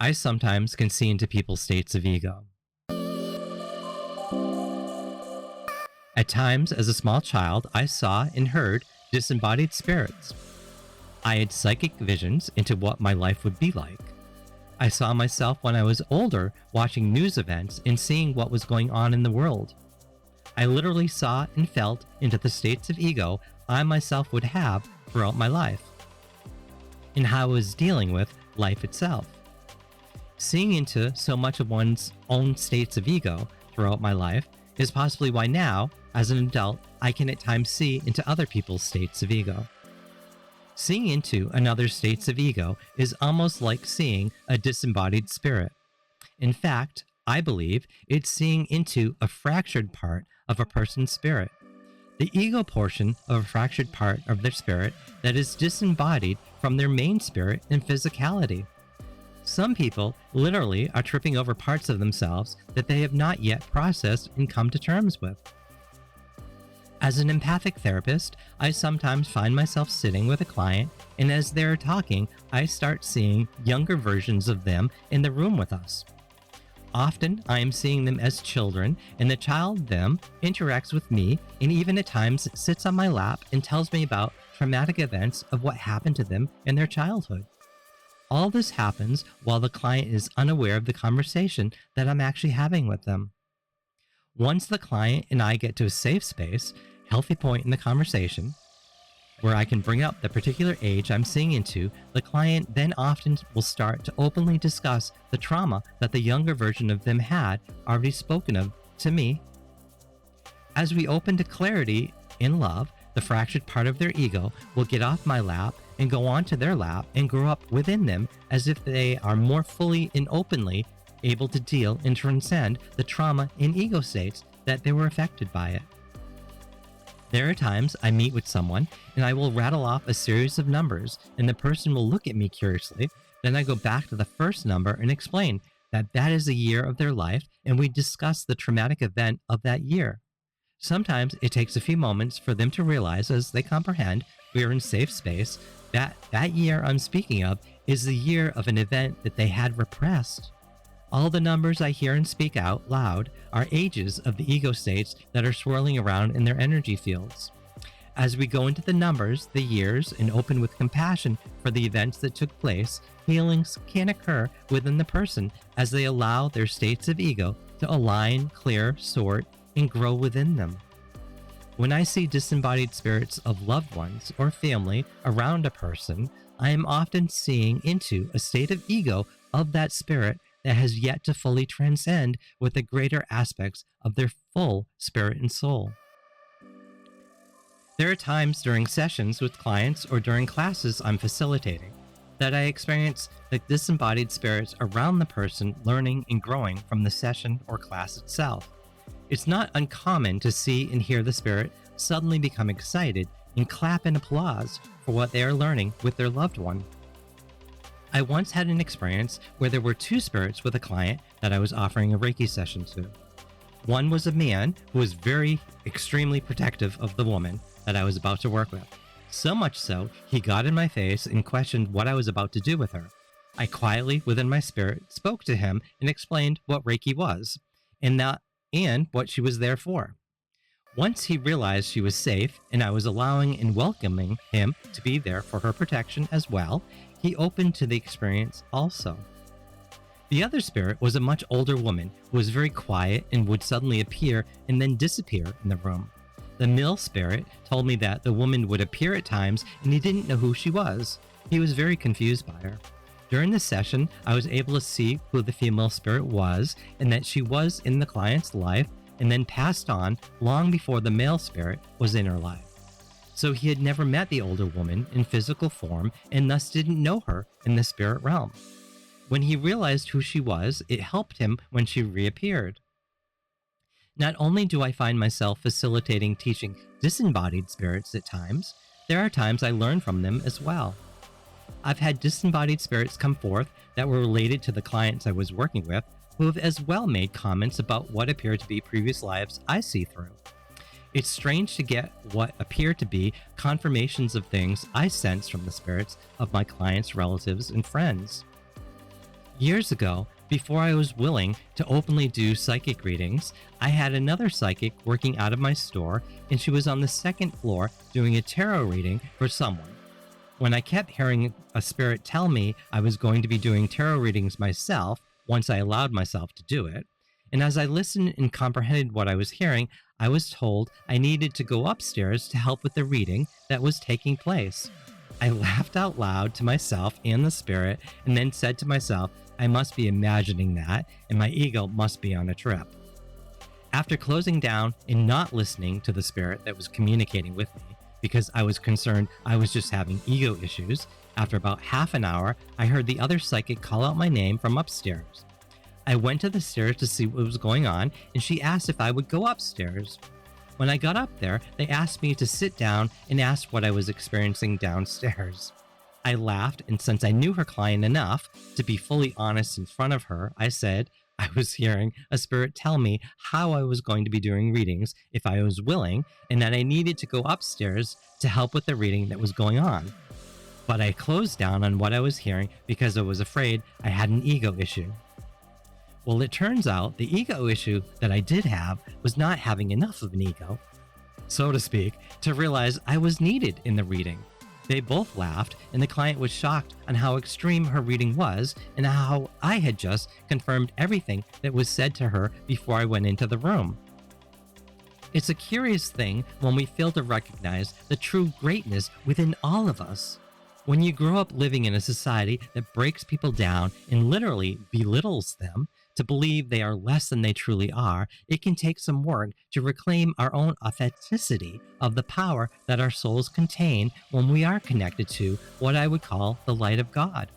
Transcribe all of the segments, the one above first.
I sometimes can see into people's states of ego. At times, as a small child, I saw and heard disembodied spirits. I had psychic visions into what my life would be like. I saw myself when I was older watching news events and seeing what was going on in the world. I literally saw and felt into the states of ego I myself would have throughout my life, and how I was dealing with life itself. Seeing into so much of one's own states of ego throughout my life is possibly why now, as an adult, I can at times see into other people's states of ego. Seeing into another's states of ego is almost like seeing a disembodied spirit. In fact, I believe it's seeing into a fractured part of a person's spirit. The ego portion of a fractured part of their spirit that is disembodied from their main spirit and physicality. Some people literally are tripping over parts of themselves that they have not yet processed and come to terms with. As an empathic therapist, I sometimes find myself sitting with a client, and as they're talking, I start seeing younger versions of them in the room with us. Often, I am seeing them as children, and the child them interacts with me and even at times sits on my lap and tells me about traumatic events of what happened to them in their childhood. All this happens while the client is unaware of the conversation that I'm actually having with them. Once the client and I get to a safe space, healthy point in the conversation, where I can bring up the particular age I'm seeing into, the client then often will start to openly discuss the trauma that the younger version of them had already spoken of to me. As we open to clarity in love, the fractured part of their ego will get off my lap and go onto their lap and grow up within them as if they are more fully and openly able to deal and transcend the trauma and ego states that they were affected by it. There are times I meet with someone and I will rattle off a series of numbers and the person will look at me curiously. Then I go back to the first number and explain that that is a year of their life and we discuss the traumatic event of that year. Sometimes it takes a few moments for them to realize as they comprehend we are in safe space that that year I'm speaking of is the year of an event that they had repressed. All the numbers I hear and speak out loud are ages of the ego states that are swirling around in their energy fields. As we go into the numbers, the years, and open with compassion for the events that took place, healings can occur within the person as they allow their states of ego to align, clear, sort, and grow within them. When I see disembodied spirits of loved ones or family around a person, I am often seeing into a state of ego of that spirit that has yet to fully transcend with the greater aspects of their full spirit and soul. There are times during sessions with clients or during classes I'm facilitating that I experience the disembodied spirits around the person learning and growing from the session or class itself. It's not uncommon to see and hear the spirit suddenly become excited and clap in applause for what they are learning with their loved one. I once had an experience where there were two spirits with a client that I was offering a Reiki session to. One was a man who was extremely protective of the woman that I was about to work with. So much so, he got in my face and questioned what I was about to do with her. I quietly, within my spirit, spoke to him and explained what Reiki was, and what she was there for. Once he realized she was safe and I was allowing and welcoming him to be there for her protection as well, he opened to the experience also. The other spirit was a much older woman who was very quiet and would suddenly appear and then disappear in the room. The male spirit told me that the woman would appear at times and he didn't know who she was. He was very confused by her. During the session, I was able to see who the female spirit was and that she was in the client's life and then passed on long before the male spirit was in her life. So he had never met the older woman in physical form and thus didn't know her in the spirit realm. When he realized who she was, it helped him when she reappeared. Not only do I find myself facilitating teaching disembodied spirits at times, there are times I learn from them as well. I've had disembodied spirits come forth that were related to the clients I was working with who have as well made comments about what appear to be previous lives I see through. It's strange to get what appear to be confirmations of things I sense from the spirits of my clients, relatives, and friends. Years ago, before I was willing to openly do psychic readings, I had another psychic working out of my store, and she was on the second floor doing a tarot reading for someone. When I kept hearing a spirit tell me I was going to be doing tarot readings myself once I allowed myself to do it, and as I listened and comprehended what I was hearing, I was told I needed to go upstairs to help with the reading that was taking place. I laughed out loud to myself and the spirit, and then said to myself, I must be imagining that, and my ego must be on a trip. After closing down and not listening to the spirit that was communicating with me, because I was concerned I was just having ego issues, after about half an hour, I heard the other psychic call out my name from upstairs. I went to the stairs to see what was going on, and she asked if I would go upstairs. When I got up there, they asked me to sit down and asked what I was experiencing downstairs. I laughed, and since I knew her client enough to be fully honest in front of her, I said I was hearing a spirit tell me how I was going to be doing readings if I was willing, and that I needed to go upstairs to help with the reading that was going on. But I closed down on what I was hearing because I was afraid I had an ego issue. Well, it turns out the ego issue that I did have was not having enough of an ego, so to speak, to realize I was needed in the reading. They both laughed, and the client was shocked on how extreme her reading was and how I had just confirmed everything that was said to her before I went into the room. It's a curious thing when we fail to recognize the true greatness within all of us. When you grow up living in a society that breaks people down and literally belittles them to believe they are less than they truly are, it can take some work to reclaim our own authenticity of the power that our souls contain when we are connected to what I would call the light of God.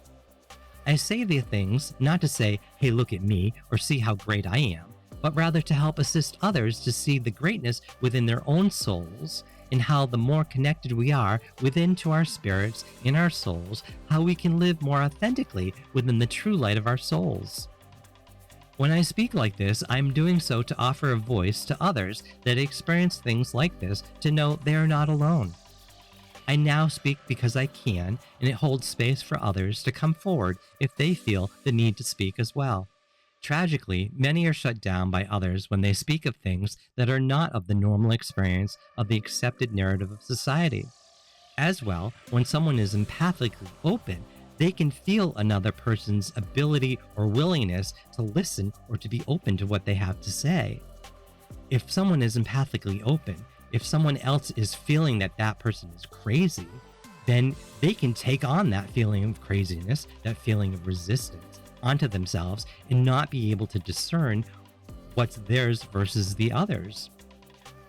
I say these things not to say, hey, look at me, or see how great I am, but rather to help assist others to see the greatness within their own souls, and how the more connected we are within to our spirits and our souls, how we can live more authentically within the true light of our souls. When I speak like this, I'm doing so to offer a voice to others that experience things like this to know they are not alone. I now speak because I can, and it holds space for others to come forward if they feel the need to speak as well. Tragically, many are shut down by others when they speak of things that are not of the normal experience of the accepted narrative of society. As well, when someone is empathically open, they can feel another person's ability or willingness to listen or to be open to what they have to say. If someone is empathically open, if someone else is feeling that that person is crazy, then they can take on that feeling of craziness, that feeling of resistance onto themselves and not be able to discern what's theirs versus the others.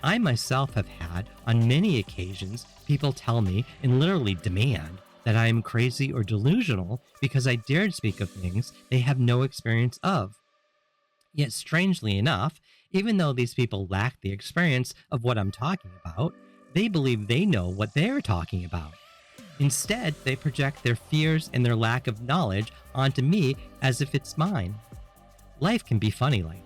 I myself have had, on many occasions, people tell me and literally demand that I am crazy or delusional because I dared speak of things they have no experience of. Yet strangely enough, even though these people lack the experience of what I'm talking about, they believe they know what they're talking about. Instead, they project their fears and their lack of knowledge onto me as if it's mine. Life can be funny like